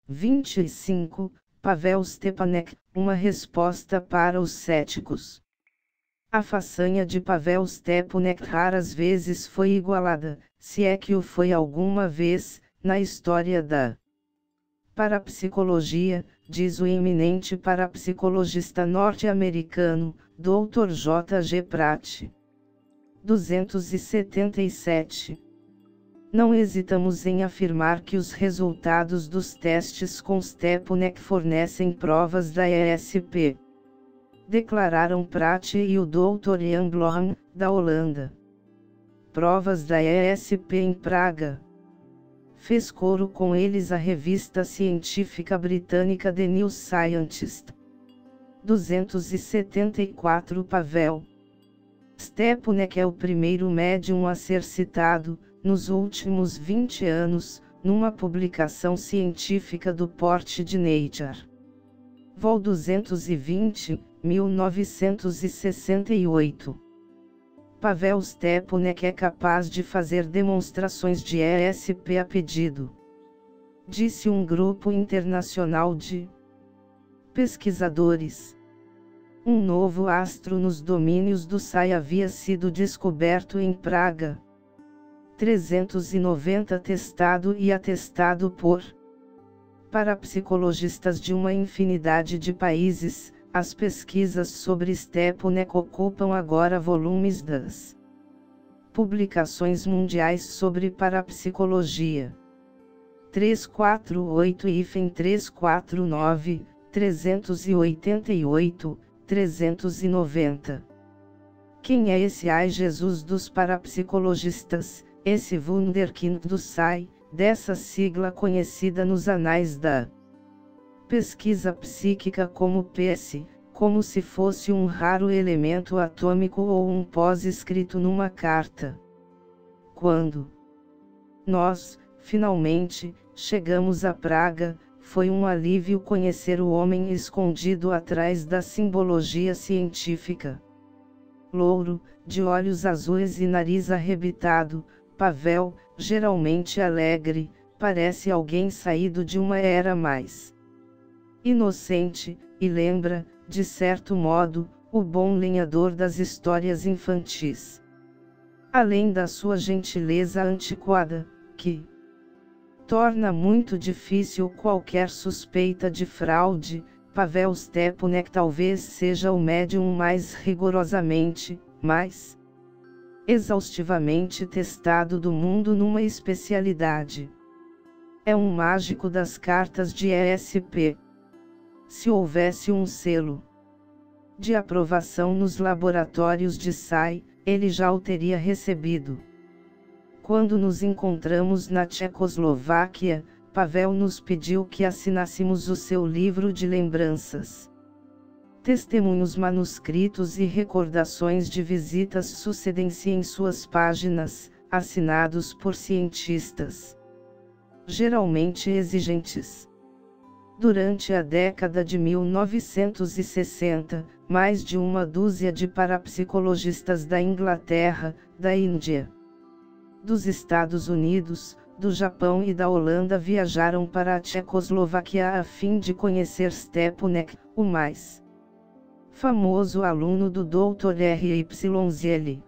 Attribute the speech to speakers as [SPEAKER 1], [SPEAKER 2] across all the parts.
[SPEAKER 1] 25, Pavel Stepanek, uma resposta para os céticos. A façanha de Pavel Stepanek raras vezes foi igualada, se é que o foi alguma vez, na história da parapsicologia, diz o eminente parapsicologista norte-americano, Dr. J. G. Pratt. 277. Não hesitamos em afirmar que os resultados dos testes com Stepanek fornecem provas da ESP. Declararam Pratt e o Dr. Jan Bloem, da Holanda. Provas da ESP em Praga. Fez coro com eles a revista científica britânica The New Scientist. 274 Pavel Stepanek é o primeiro médium a ser citado, nos últimos 20 anos, numa publicação científica do porte de Nature. Vol 220, 1968. Pavel Stepanek é capaz de fazer demonstrações de ESP a pedido. Disse um grupo internacional de pesquisadores. Um novo astro nos domínios do Psi havia sido descoberto em Praga. 390 testado e atestado por parapsicologistas de uma infinidade de países. As pesquisas sobre Stepanek ocupam agora volumes das publicações mundiais sobre parapsicologia. 348-349, 388, 390. Quem é esse Ai Jesus dos parapsicologistas, esse Wunderkind do Psi, dessa sigla conhecida nos anais da pesquisa psíquica como PS, como se fosse um raro elemento atômico ou um pós-escrito numa carta. Quando nós, finalmente, chegamos a Praga, foi um alívio conhecer o homem escondido atrás da simbologia científica. Louro, de olhos azuis e nariz arrebitado, Pavel, geralmente alegre, parece alguém saído de uma era mais inocente, e lembra, de certo modo, o bom lenhador das histórias infantis. Além da sua gentileza antiquada, que torna muito difícil qualquer suspeita de fraude, Pavel Stepanek talvez seja o médium mais rigorosamente, mais exaustivamente testado do mundo numa especialidade. É um mágico das cartas de ESP. Se houvesse um selo de aprovação nos laboratórios de Psi, ele já o teria recebido. Quando nos encontramos na Tchecoslováquia, Pavel nos pediu que assinássemos o seu livro de lembranças. Testemunhos manuscritos e recordações de visitas sucedem-se em suas páginas, assinados por cientistas geralmente exigentes. Durante a década de 1960, mais de uma dúzia de parapsicologistas da Inglaterra, da Índia, dos Estados Unidos, do Japão e da Holanda viajaram para a Tchecoslováquia a fim de conhecer Stepanek, o mais famoso aluno do Dr. R.Y.L.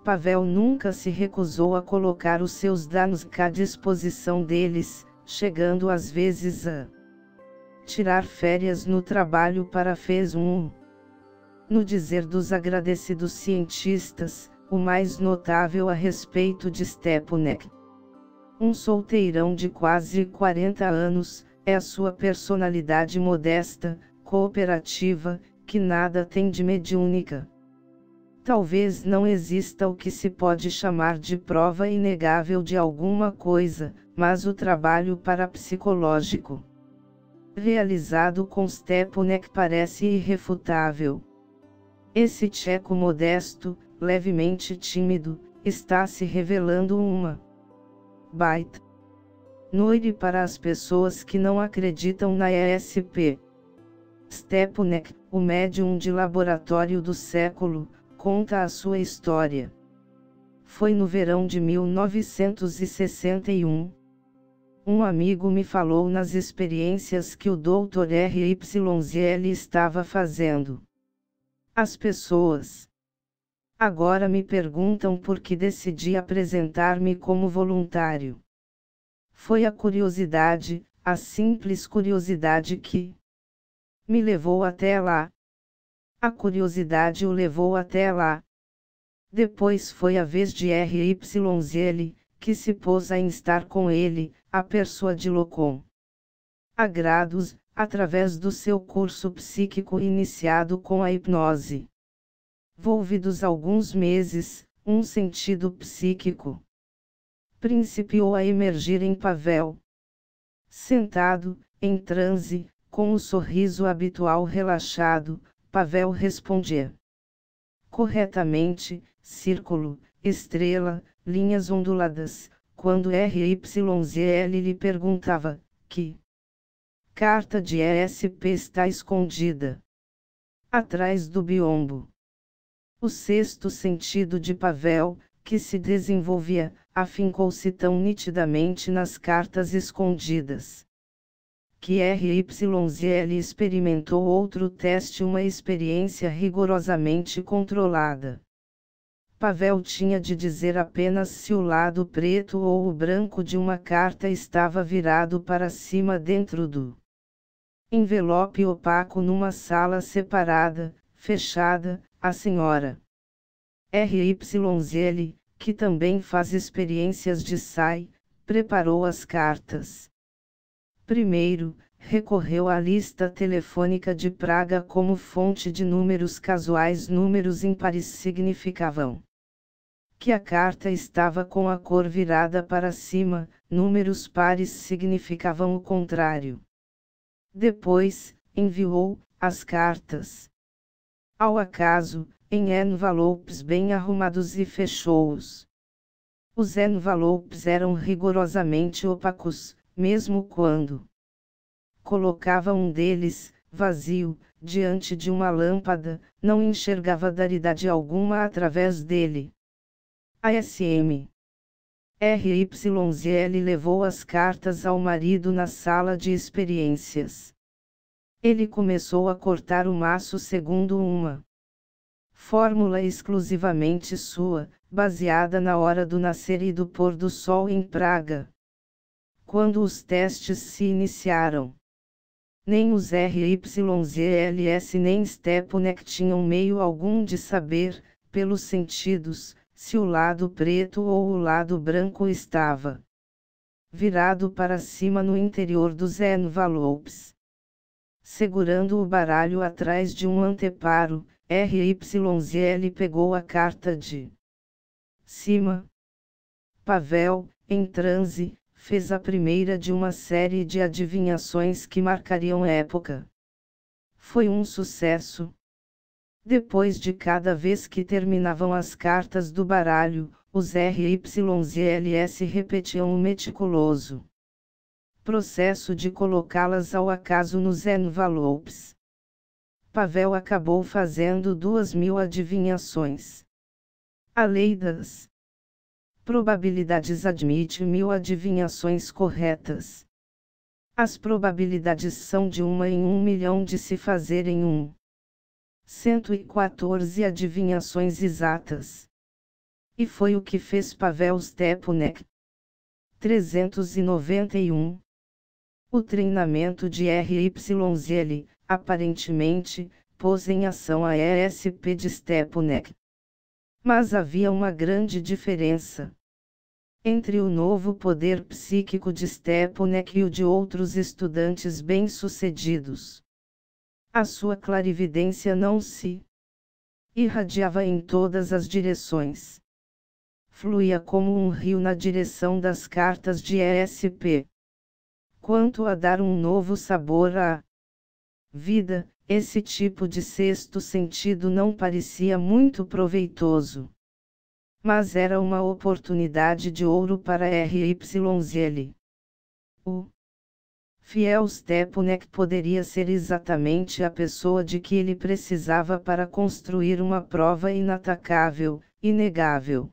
[SPEAKER 1] Pavel nunca se recusou a colocar os seus danos à disposição deles, chegando às vezes a tirar férias no trabalho para fez um. No dizer dos agradecidos cientistas, o mais notável a respeito de Stepanek, um solteirão de quase 40 anos, é a sua personalidade modesta, cooperativa, que nada tem de mediúnica. Talvez não exista o que se pode chamar de prova inegável de alguma coisa, mas o trabalho parapsicológico realizado com Stepanek parece irrefutável. Esse tcheco modesto, levemente tímido, está se revelando uma baita noite para as pessoas que não acreditam na ESP. Stepanek, o médium de laboratório do século, conta a sua história. Foi no verão de 1961. Um amigo me falou nas experiências que o Dr. RYZL estava fazendo. As pessoas agora me perguntam por que decidi apresentar-me como voluntário. Foi a curiosidade, a simples curiosidade que me levou até lá. A curiosidade o levou até lá. Depois foi a vez de RYZL, que se pôs a instar com ele, a persuadi-lo com agrados, através do seu curso psíquico iniciado com a hipnose. Volvidos alguns meses, um sentido psíquico principiou a emergir em Pavel. Sentado, em transe, com o sorriso habitual relaxado, Pavel respondia corretamente, círculo, estrela, linhas onduladas, quando RYZL lhe perguntava, que carta de ESP está escondida atrás do biombo. O sexto sentido de Pavel, que se desenvolvia, afincou-se tão nitidamente nas cartas escondidas, que RYZL experimentou outro teste, uma experiência rigorosamente controlada. Pavel tinha de dizer apenas se o lado preto ou o branco de uma carta estava virado para cima dentro do envelope opaco numa sala separada, fechada. A senhora RYZL, que também faz experiências de SAI, preparou as cartas. Primeiro, recorreu à lista telefônica de Praga como fonte de números casuais. Números ímpares significavam que a carta estava com a cor virada para cima, números pares significavam o contrário. Depois, enviou as cartas ao acaso, em envelopes bem arrumados e fechou-os. Os envelopes eram rigorosamente opacos, mesmo quando colocava um deles, vazio, diante de uma lâmpada, não enxergava claridade alguma através dele. ASM RYZL levou as cartas ao marido na sala de experiências. Ele começou a cortar o maço segundo uma fórmula exclusivamente sua, baseada na hora do nascer e do pôr do sol em Praga. Quando os testes se iniciaram, nem os RYZLS nem Stepanek tinham meio algum de saber, pelos sentidos, se o lado preto ou o lado branco estava virado para cima no interior dos envelopes. Segurando o baralho atrás de um anteparo, RYZL pegou a carta de cima. Pavel, em transe, fez a primeira de uma série de adivinhações que marcariam época. Foi um sucesso. Depois de cada vez que terminavam as cartas do baralho, os RYZLS repetiam o meticuloso processo de colocá-las ao acaso nos envelopes. Pavel acabou fazendo 2000 adivinhações. A lei das probabilidades admite 1000 adivinhações corretas. As probabilidades são de 1 em 1 milhão de se fazerem 114 adivinhações exatas. E foi o que fez Pavel Stepanek. 391. O treinamento de RYZL, aparentemente, pôs em ação a ESP de Stepanek. Mas havia uma grande diferença entre o novo poder psíquico de Stepanek e o de outros estudantes bem-sucedidos. A sua clarividência não se irradiava em todas as direções. Fluía como um rio na direção das cartas de ESP. Quanto a dar um novo sabor à vida, esse tipo de sexto sentido não parecia muito proveitoso. Mas era uma oportunidade de ouro para RYZL. O fiel Stepanek poderia ser exatamente a pessoa de que ele precisava para construir uma prova inatacável, inegável.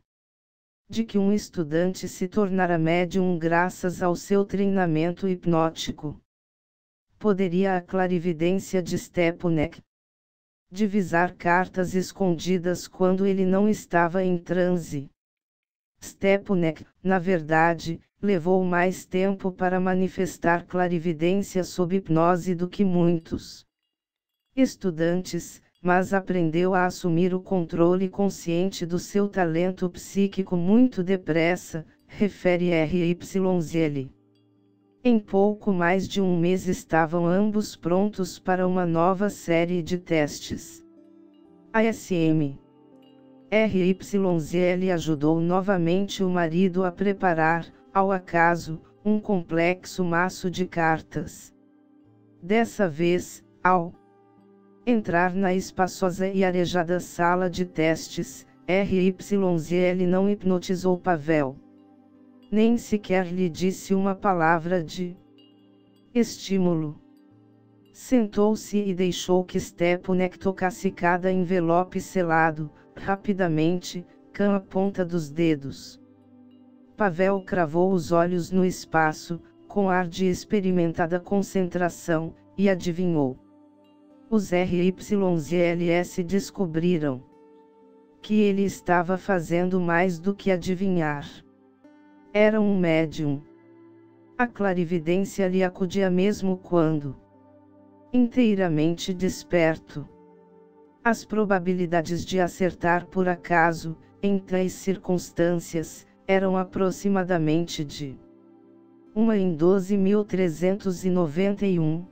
[SPEAKER 1] de que um estudante se tornara médium graças ao seu treinamento hipnótico. Poderia a clarividência de Stepanek divisar cartas escondidas quando ele não estava em transe. Stepanek, na verdade, levou mais tempo para manifestar clarividência sob hipnose do que muitos estudantes, mas aprendeu a assumir o controle consciente do seu talento psíquico muito depressa, refere RYZL. Em pouco mais de um mês estavam ambos prontos para uma nova série de testes. ASM. RYZL ajudou novamente o marido a preparar, ao acaso, um complexo maço de cartas. Dessa vez, ao entrar na espaçosa e arejada sala de testes, RYZL não hipnotizou Pavel. Nem sequer lhe disse uma palavra de estímulo. Sentou-se e deixou que Stepanek tocasse cada envelope selado, rapidamente, com a ponta dos dedos. Pavel cravou os olhos no espaço, com ar de experimentada concentração, e adivinhou. Os RYZLS descobriram que ele estava fazendo mais do que adivinhar. Era um médium. A clarividência lhe acudia mesmo quando inteiramente desperto. As probabilidades de acertar por acaso, em tais circunstâncias, eram aproximadamente de 1 em 12.391.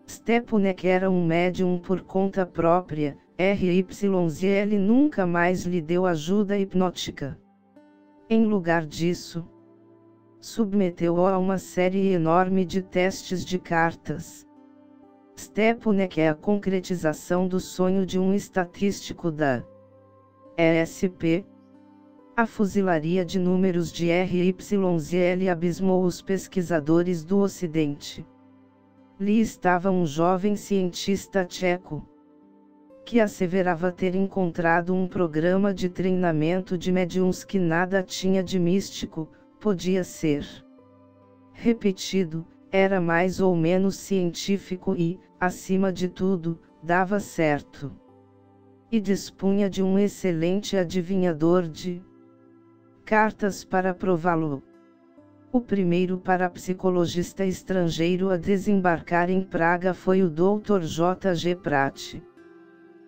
[SPEAKER 1] Stepanek era um médium por conta própria, RYZL nunca mais lhe deu ajuda hipnótica. Em lugar disso, submeteu-o a uma série enorme de testes de cartas. Stepanek é a concretização do sonho de um estatístico da ESP. A fuzilaria de números de RYZL abismou os pesquisadores do Ocidente. Ali estava um jovem cientista tcheco, que asseverava ter encontrado um programa de treinamento de médiuns que nada tinha de místico, podia ser repetido, era mais ou menos científico e, acima de tudo, dava certo. E dispunha de um excelente adivinhador de cartas para prová-lo. O primeiro parapsicologista estrangeiro a desembarcar em Praga foi o Dr. J. G. Pratt.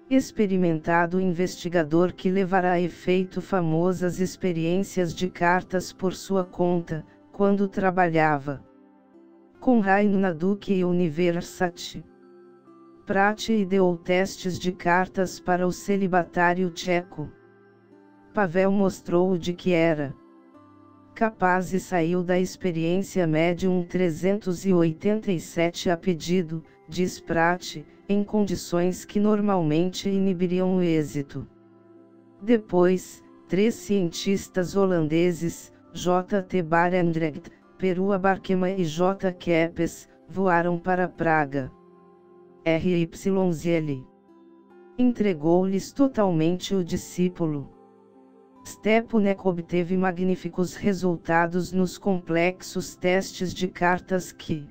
[SPEAKER 1] Experimentado investigador que levará a efeito famosas experiências de cartas por sua conta, quando trabalhava com Raino na Duke University. Pratt ideou testes de cartas para o celibatário tcheco. Pavel mostrou-o de que era capaz e saiu da experiência médium 387 a pedido, diz Pratt, em condições que normalmente inibiriam o êxito. Depois, 3 cientistas holandeses, J. T. Barendrecht, Perua Barkema e J. Kepes, voaram para Praga. RYZL entregou-lhes totalmente o discípulo. Stepanek obteve magníficos resultados nos complexos testes de cartas que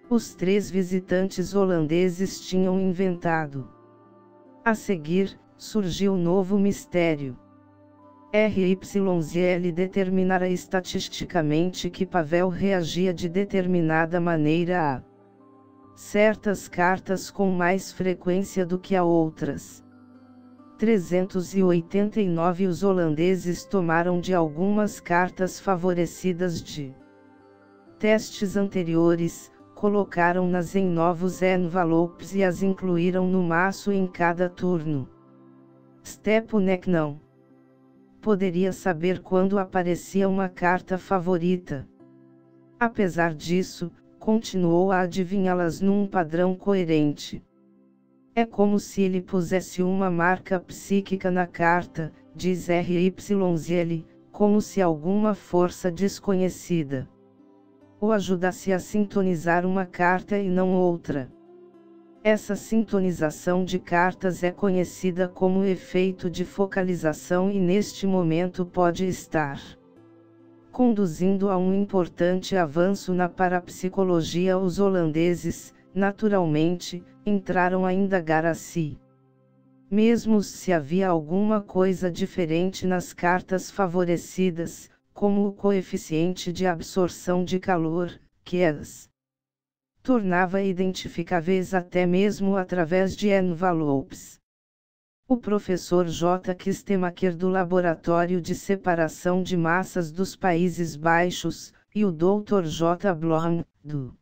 [SPEAKER 1] os 3 visitantes holandeses tinham inventado. A seguir, surgiu novo mistério. RYZL determinara estatisticamente que Pavel reagia de determinada maneira a certas cartas com mais frequência do que a outras. 389 Os holandeses tomaram de algumas cartas favorecidas de testes anteriores, colocaram-nas em novos envelopes e as incluíram no maço em cada turno. Stepanek não poderia saber quando aparecia uma carta favorita. Apesar disso, continuou a adivinhá-las num padrão coerente. É como se ele pusesse uma marca psíquica na carta, diz RYZL, como se alguma força desconhecida o ajudasse a sintonizar uma carta e não outra. Essa sintonização de cartas é conhecida como efeito de focalização e neste momento pode estar conduzindo a um importante avanço na parapsicologia. Os holandeses, naturalmente, entraram a indagar a si mesmos se havia alguma coisa diferente nas cartas favorecidas, como o coeficiente de absorção de calor, que as tornava identificáveis até mesmo através de envelopes. O professor J. Kistemaker do Laboratório de Separação de Massas dos Países Baixos, e o Dr. J. Blom, do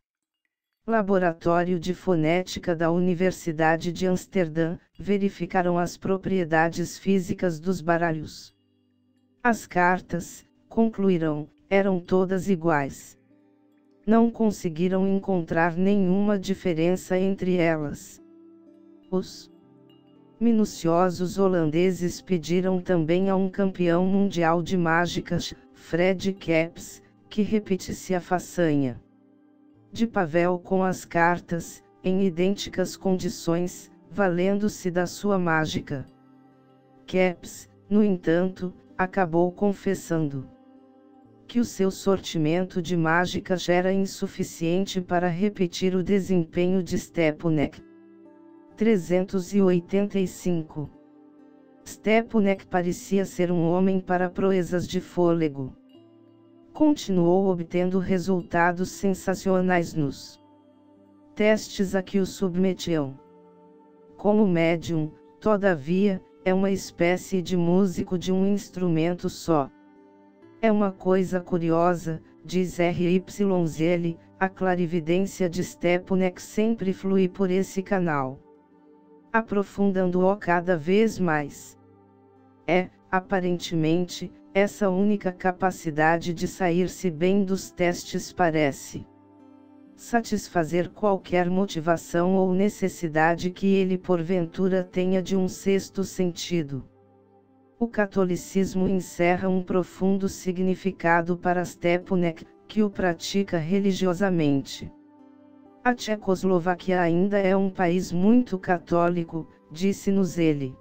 [SPEAKER 1] Laboratório de Fonética da Universidade de Amsterdã, verificaram as propriedades físicas dos baralhos. As cartas, concluíram, eram todas iguais. Não conseguiram encontrar nenhuma diferença entre elas. Os minuciosos holandeses pediram também a um campeão mundial de mágicas, Fred Kaps, que repetisse a façanha de Pavel com as cartas, em idênticas condições, valendo-se da sua mágica. Kaps, no entanto, acabou confessando que o seu sortimento de mágicas era insuficiente para repetir o desempenho de Stepanek. 385. Stepanek parecia ser um homem para proezas de fôlego. Continuou obtendo resultados sensacionais nos testes a que o submetiam. Como médium, todavia, é uma espécie de músico de um instrumento só. É uma coisa curiosa, diz RYZ, a clarividência de Stepanek sempre flui por esse canal, aprofundando-o cada vez mais. É, aparentemente, essa única capacidade de sair-se bem dos testes parece satisfazer qualquer motivação ou necessidade que ele porventura tenha de um sexto sentido. O catolicismo encerra um profundo significado para Stepanek, que o pratica religiosamente. A Tchecoslováquia ainda é um país muito católico, disse-nos ele.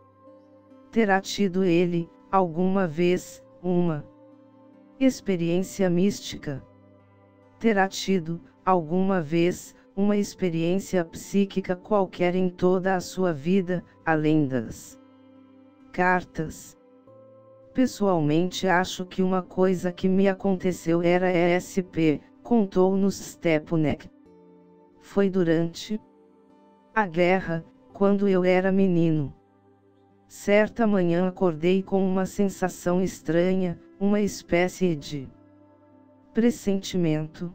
[SPEAKER 1] Terá tido ele, alguma vez, uma experiência mística? Terá tido, alguma vez, uma experiência psíquica qualquer em toda a sua vida, além das cartas? Pessoalmente acho que uma coisa que me aconteceu era ESP, contou-nos Stepanek. Foi durante a guerra, quando eu era menino. Certa manhã acordei com uma sensação estranha, uma espécie de pressentimento.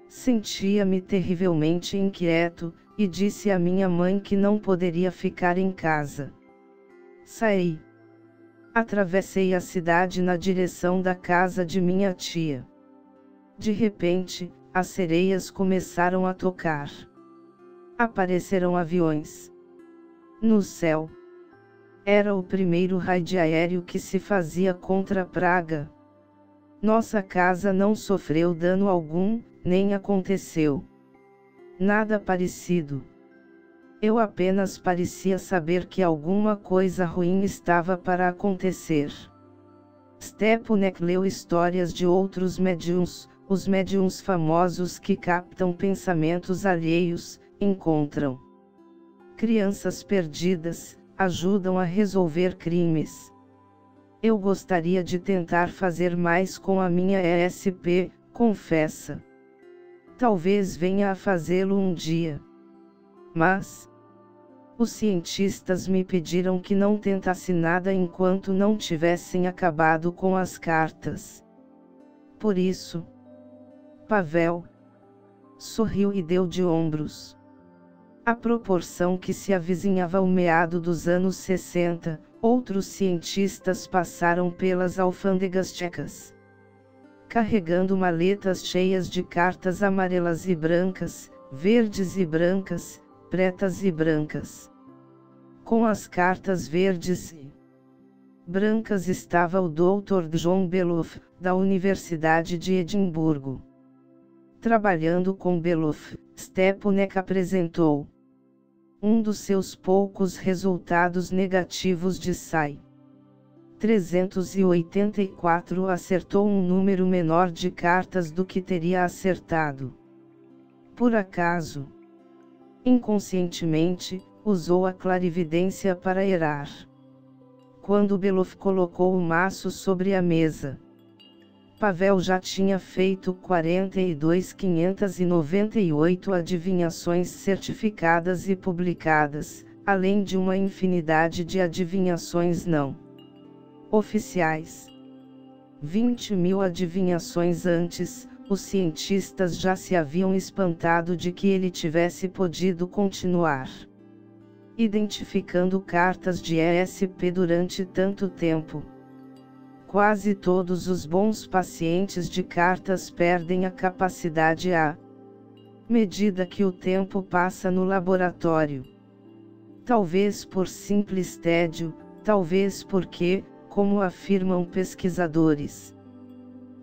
[SPEAKER 1] Sentia-me terrivelmente inquieto, e disse à minha mãe que não poderia ficar em casa. Saí. Atravessei a cidade na direção da casa de minha tia. De repente, as sereias começaram a tocar. Apareceram aviões no céu. Era o primeiro raid aéreo que se fazia contra Praga. Nossa casa não sofreu dano algum, nem aconteceu nada parecido. Eu apenas parecia saber que alguma coisa ruim estava para acontecer. Stepanek leu histórias de outros médiuns, os médiuns famosos que captam pensamentos alheios, encontram crianças perdidas, ajudam a resolver crimes. Eu gostaria de tentar fazer mais com a minha ESP, confessa. Talvez venha a fazê-lo um dia. Mas os cientistas me pediram que não tentasse nada enquanto não tivessem acabado com as cartas. Por isso, Pavel sorriu e deu de ombros. À proporção que se avizinhava o meado dos anos 60, outros cientistas passaram pelas alfândegas tchecas, carregando maletas cheias de cartas amarelas e brancas, verdes e brancas, pretas e brancas. Com as cartas verdes e brancas estava o Dr. John Beloff, da Universidade de Edimburgo. Trabalhando com Beloff, Stepanek apresentou um dos seus poucos resultados negativos de Psi 384 acertou um número menor de cartas do que teria acertado. Por acaso, inconscientemente, usou a clarividência para errar. Quando Belov colocou o maço sobre a mesa, Pavel já tinha feito 42.598 adivinhações certificadas e publicadas, além de uma infinidade de adivinhações não oficiais. 20.000 adivinhações antes, os cientistas já se haviam espantado de que ele tivesse podido continuar identificando cartas de ESP durante tanto tempo. Quase todos os bons pacientes de cartas perdem a capacidade à medida que o tempo passa no laboratório. Talvez por simples tédio, talvez porque, como afirmam pesquisadores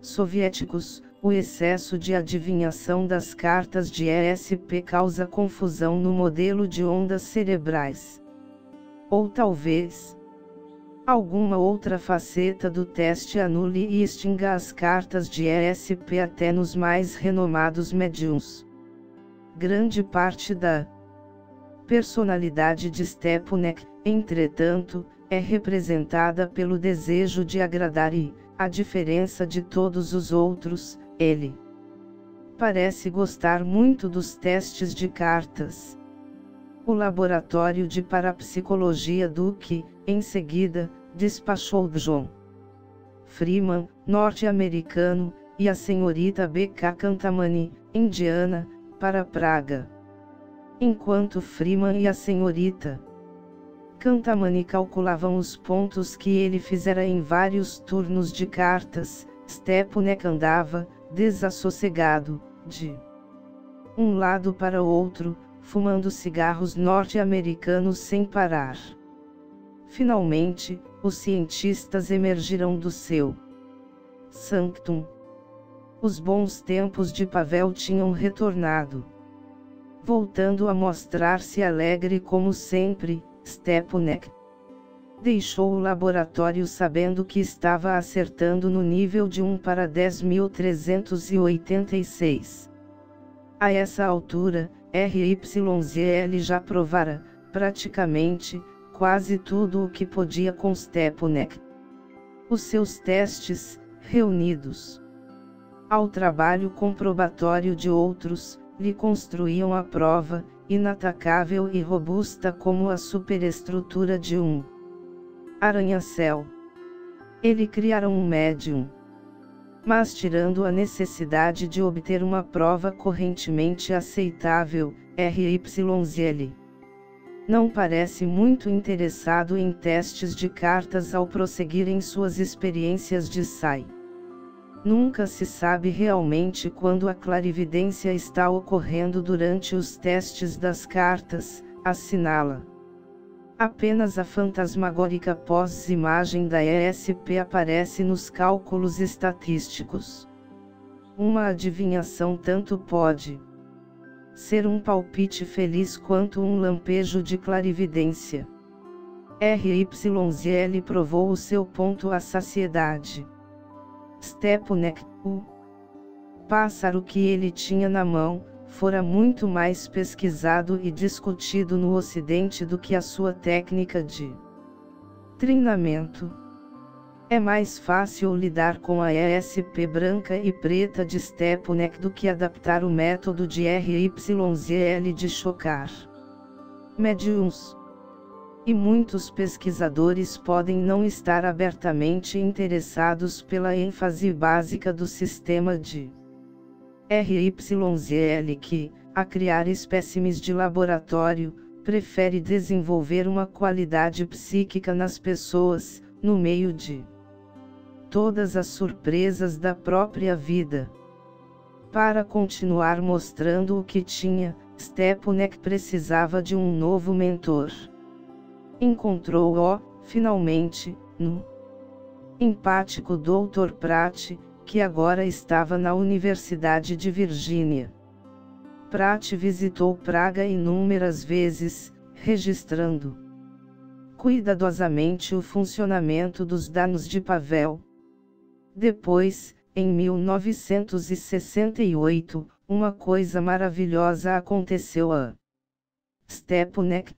[SPEAKER 1] soviéticos, o excesso de adivinhação das cartas de ESP causa confusão no modelo de ondas cerebrais. Ou talvez alguma outra faceta do teste anule e extinga as cartas de ESP até nos mais renomados médiums. Grande parte da personalidade de Stepanek, entretanto, é representada pelo desejo de agradar e, à diferença de todos os outros, ele parece gostar muito dos testes de cartas. O laboratório de parapsicologia Duke, em seguida, despachou John Freeman, norte-americano, e a senhorita B.K. Kantamani, indiana, para Praga. Enquanto Freeman e a senhorita Kantamani calculavam os pontos que ele fizera em vários turnos de cartas, Stepanek andava, desassossegado, de um lado para o outro, fumando cigarros norte-americanos sem parar. Finalmente, os cientistas emergiram do seu sanctum. Os bons tempos de Pavel tinham retornado. Voltando a mostrar-se alegre como sempre, Stepanek deixou o laboratório sabendo que estava acertando no nível de 1 para 10.386. A essa altura, RYZL já provara, praticamente, quase tudo o que podia com Stepanek. Os seus testes, reunidos ao trabalho comprobatório de outros, lhe construíam a prova, inatacável e robusta como a superestrutura de um arranha-céu. Ele criara um médium. Mas tirando a necessidade de obter uma prova correntemente aceitável, RYZL não parece muito interessado em testes de cartas ao prosseguir em suas experiências de Psi. Nunca se sabe realmente quando a clarividência está ocorrendo durante os testes das cartas, assinala. Apenas a fantasmagórica pós-imagem da ESP aparece nos cálculos estatísticos. Uma adivinhação tanto pode ser um palpite feliz quanto um lampejo de clarividência. RYZL provou o seu ponto à saciedade. Stepanek, o pássaro que ele tinha na mão, fora muito mais pesquisado e discutido no Ocidente do que a sua técnica de treinamento. É mais fácil lidar com a ESP branca e preta de Stepanek do que adaptar o método de RYZL de chocar médiums. E muitos pesquisadores podem não estar abertamente interessados pela ênfase básica do sistema de RYZL que, a criar espécimes de laboratório, prefere desenvolver uma qualidade psíquica nas pessoas, no meio de todas as surpresas da própria vida. Para continuar mostrando o que tinha, Stepanek precisava de um novo mentor. Encontrou-o, finalmente, no empático Dr. Pratt, que agora estava na Universidade de Virgínia. Pratt visitou Praga inúmeras vezes, registrando cuidadosamente o funcionamento dos dados de Pavel. Depois, em 1968, uma coisa maravilhosa aconteceu a Stepanek.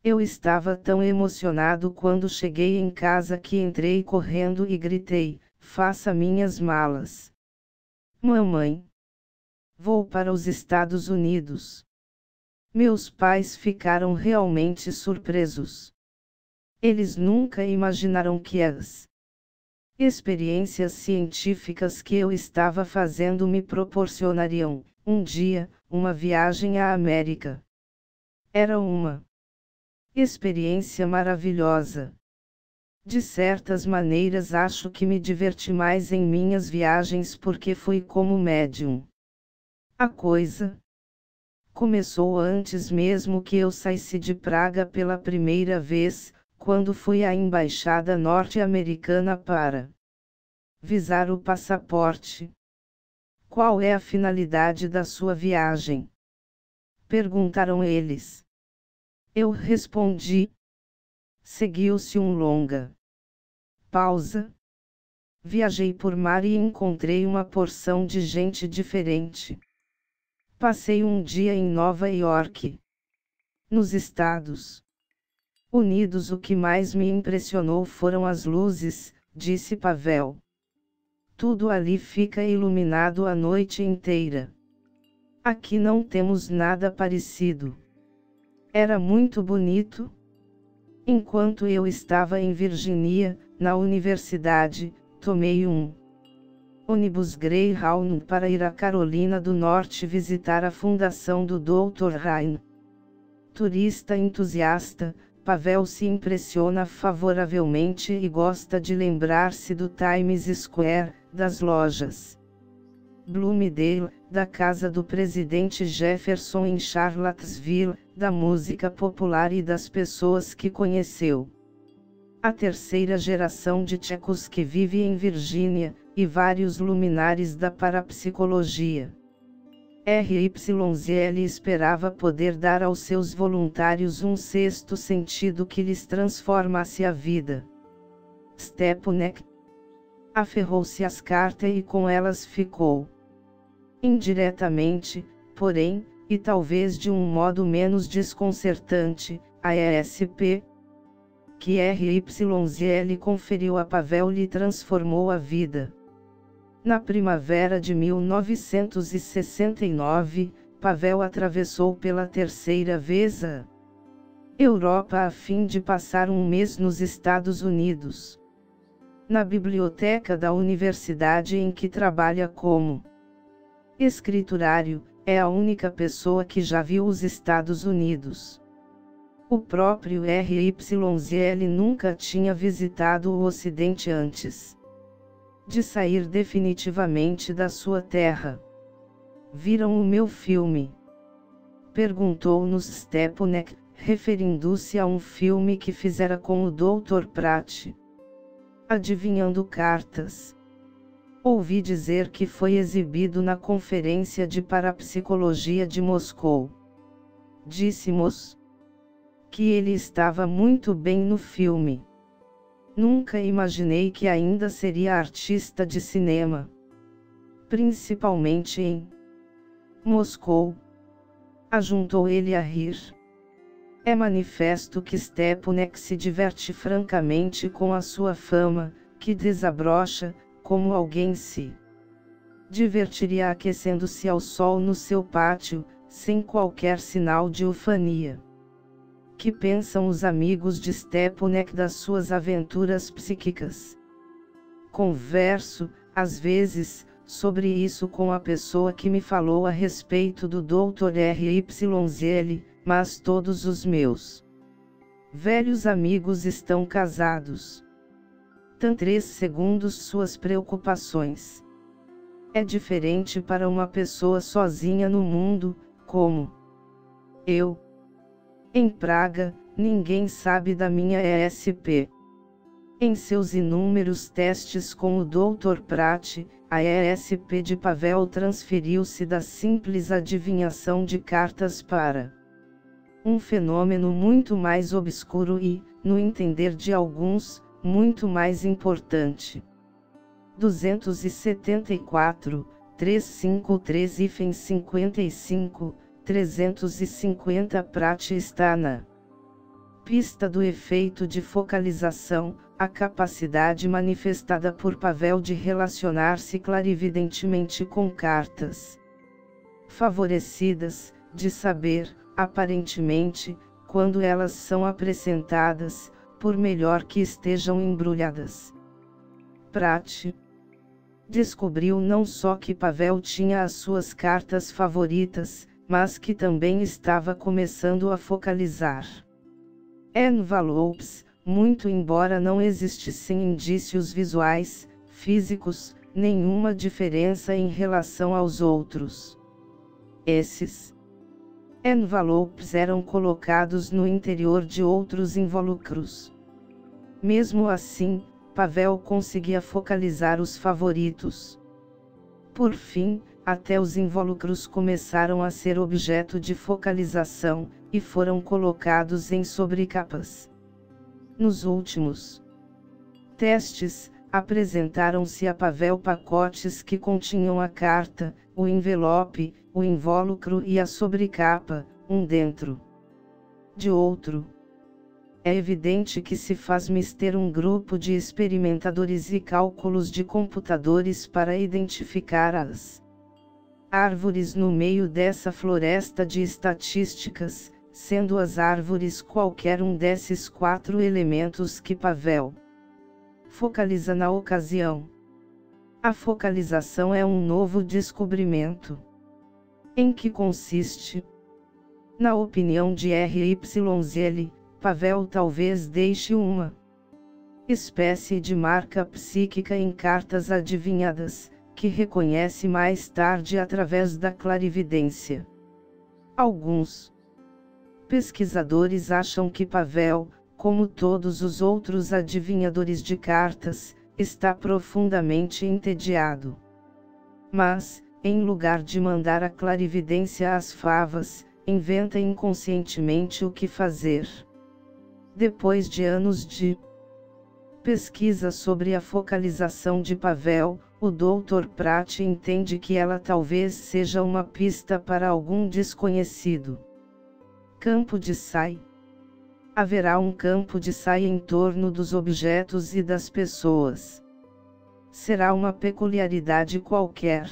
[SPEAKER 1] Eu estava tão emocionado quando cheguei em casa que entrei correndo e gritei: faça minhas malas. Mamãe! Vou para os Estados Unidos. Meus pais ficaram realmente surpresos. Eles nunca imaginaram que as experiências científicas que eu estava fazendo me proporcionariam, um dia, uma viagem à América. Era uma experiência maravilhosa. De certas maneiras acho que me diverti mais em minhas viagens porque fui como médium. A coisa começou antes mesmo que eu saísse de Praga pela primeira vez, quando fui à embaixada norte-americana para visar o passaporte. Qual é a finalidade da sua viagem? Perguntaram eles. Eu respondi. Seguiu-se um longa pausa. Viajei por mar e encontrei uma porção de gente diferente. Passei um dia em Nova York, nos Estados Unidos. O que mais me impressionou foram as luzes, disse Pavel. Tudo ali fica iluminado a noite inteira. Aqui não temos nada parecido. Era muito bonito. Enquanto eu estava em Virgínia, na universidade, tomei um ônibus Greyhound para ir à Carolina do Norte visitar a fundação do Dr. Ryan. Turista entusiasta, Pavel se impressiona favoravelmente e gosta de lembrar-se do Times Square, das lojas Bloomingdale, da casa do presidente Jefferson em Charlottesville, da música popular e das pessoas que conheceu. A terceira geração de tchecos que vive em Virgínia, e vários luminares da parapsicologia. RYZL esperava poder dar aos seus voluntários um sexto sentido que lhes transformasse a vida. Stepanek aferrou-se às cartas e com elas ficou. Indiretamente, porém, e talvez de um modo menos desconcertante, a ESP que RYZL conferiu a Pavel lhe transformou a vida. Na primavera de 1969, Pavel atravessou pela terceira vez a Europa a fim de passar um mês nos Estados Unidos. Na biblioteca da universidade em que trabalha como escriturário, é a única pessoa que já viu os Estados Unidos. O próprio RYZL nunca tinha visitado o Ocidente antes de sair definitivamente da sua terra. Viram o meu filme? Perguntou-nos Stepanek, referindo-se a um filme que fizera com o Dr. Pratt. Adivinhando cartas. Ouvi dizer que foi exibido na Conferência de Parapsicologia de Moscou. Disse-nos que ele estava muito bem no filme. Nunca imaginei que ainda seria artista de cinema. Principalmente em Moscou. Ajuntou ele a rir. É manifesto que Stepanek se diverte francamente com a sua fama, que desabrocha, como alguém se divertiria aquecendo-se ao sol no seu pátio, sem qualquer sinal de ufania. Que pensam os amigos de Stepanek das suas aventuras psíquicas? Converso, às vezes, sobre isso com a pessoa que me falou a respeito do Dr. RYZL, mas todos os meus velhos amigos estão casados. Tan 3 segundos suas preocupações. É diferente para uma pessoa sozinha no mundo, como eu. Em Praga, ninguém sabe da minha ESP. Em seus inúmeros testes com o Dr. Pratt, a ESP de Pavel transferiu-se da simples adivinhação de cartas para Um fenômeno muito mais obscuro e, no entender de alguns, muito mais importante. 274, 353-55, 350 Pratt está na pista do efeito de focalização, a capacidade manifestada por Pavel de relacionar-se clarividentemente com cartas favorecidas, de saber, aparentemente, quando elas são apresentadas, por melhor que estejam embrulhadas. Pratt descobriu não só que Pavel tinha as suas cartas favoritas, mas que também estava começando a focalizar envelopes, muito embora não existissem indícios visuais, físicos, nenhuma diferença em relação aos outros. Esses envelopes eram colocados no interior de outros invólucros. Mesmo assim, Pavel conseguia focalizar os favoritos. Por fim, até os invólucros começaram a ser objeto de focalização, e foram colocados em sobrecapas. Nos últimos testes, apresentaram-se a Pavel pacotes que continham a carta, o envelope, o invólucro e a sobrecapa, um dentro de outro. É evidente que se faz mister um grupo de experimentadores e cálculos de computadores para identificar as árvores no meio dessa floresta de estatísticas, sendo as árvores qualquer um desses 4 elementos que Pavel focaliza na ocasião. A focalização é um novo descobrimento. Em que consiste? Na opinião de RYZ, Pavel talvez deixe uma espécie de marca psíquica em cartas adivinhadas, que reconhece mais tarde através da clarividência. Alguns pesquisadores acham que Pavel, como todos os outros adivinhadores de cartas, está profundamente entediado. Mas, em lugar de mandar a clarividência às favas, inventa inconscientemente o que fazer. Depois de anos de pesquisa sobre a focalização de Pavel, o Dr. Pratt entende que ela talvez seja uma pista para algum desconhecido campo de Psi. Haverá um campo de Psi em torno dos objetos e das pessoas. Será uma peculiaridade qualquer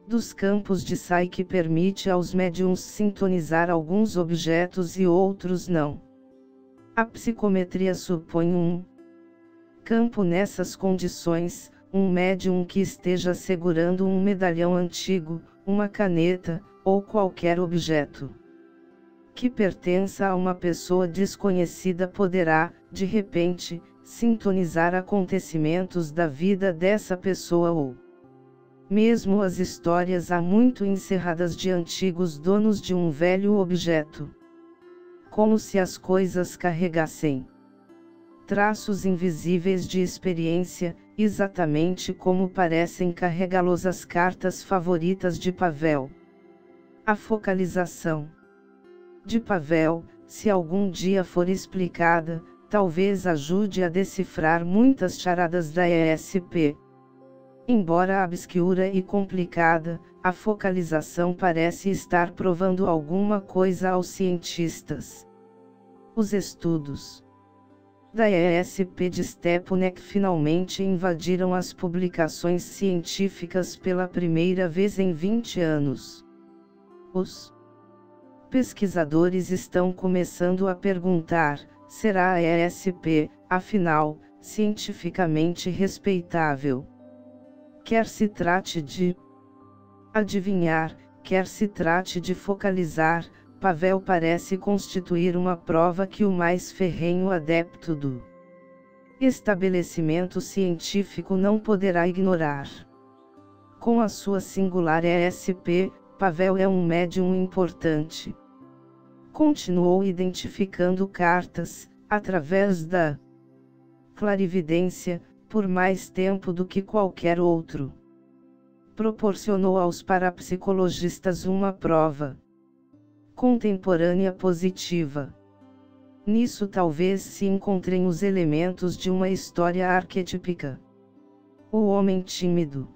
[SPEAKER 1] dos campos de Psi que permite aos médiums sintonizar alguns objetos e outros não. A psicometria supõe um campo nessas condições, um médium que esteja segurando um medalhão antigo, uma caneta, ou qualquer objeto que pertença a uma pessoa desconhecida poderá, de repente, sintonizar acontecimentos da vida dessa pessoa ou mesmo as histórias há muito encerradas de antigos donos de um velho objeto. Como se as coisas carregassem traços invisíveis de experiência, exatamente como parecem carregá-los as cartas favoritas de Pavel. A focalização de Pavel, se algum dia for explicada, talvez ajude a decifrar muitas charadas da ESP. Embora obscura e complicada, a focalização parece estar provando alguma coisa aos cientistas. Os estudos da ESP de Stepanek finalmente invadiram as publicações científicas pela primeira vez em 20 anos. Os pesquisadores estão começando a perguntar: será a ESP, afinal, cientificamente respeitável? Quer se trate de adivinhar, quer se trate de focalizar, Pavel parece constituir uma prova que o mais ferrenho adepto do estabelecimento científico não poderá ignorar. Com a sua singular ESP, Pavel é um médium importante. Continuou identificando cartas, através da clarividência, por mais tempo do que qualquer outro. Proporcionou aos parapsicologistas uma prova contemporânea positiva. Nisso talvez se encontrem os elementos de uma história arquetípica. O homem tímido,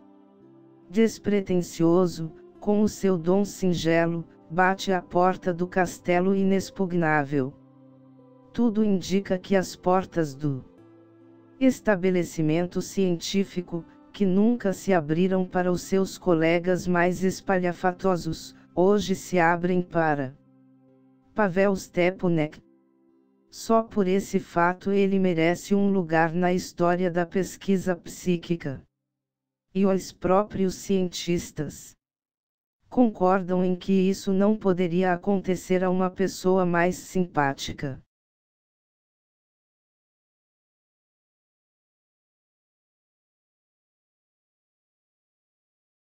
[SPEAKER 1] despretensioso, com o seu dom singelo, bate à porta do castelo inexpugnável. Tudo indica que as portas do estabelecimento científico, que nunca se abriram para os seus colegas mais espalhafatosos, hoje se abrem para Pavel Stepanek. Só por esse fato ele merece um lugar na história da pesquisa psíquica. E os próprios cientistas concordam em que isso não poderia acontecer a uma pessoa mais simpática.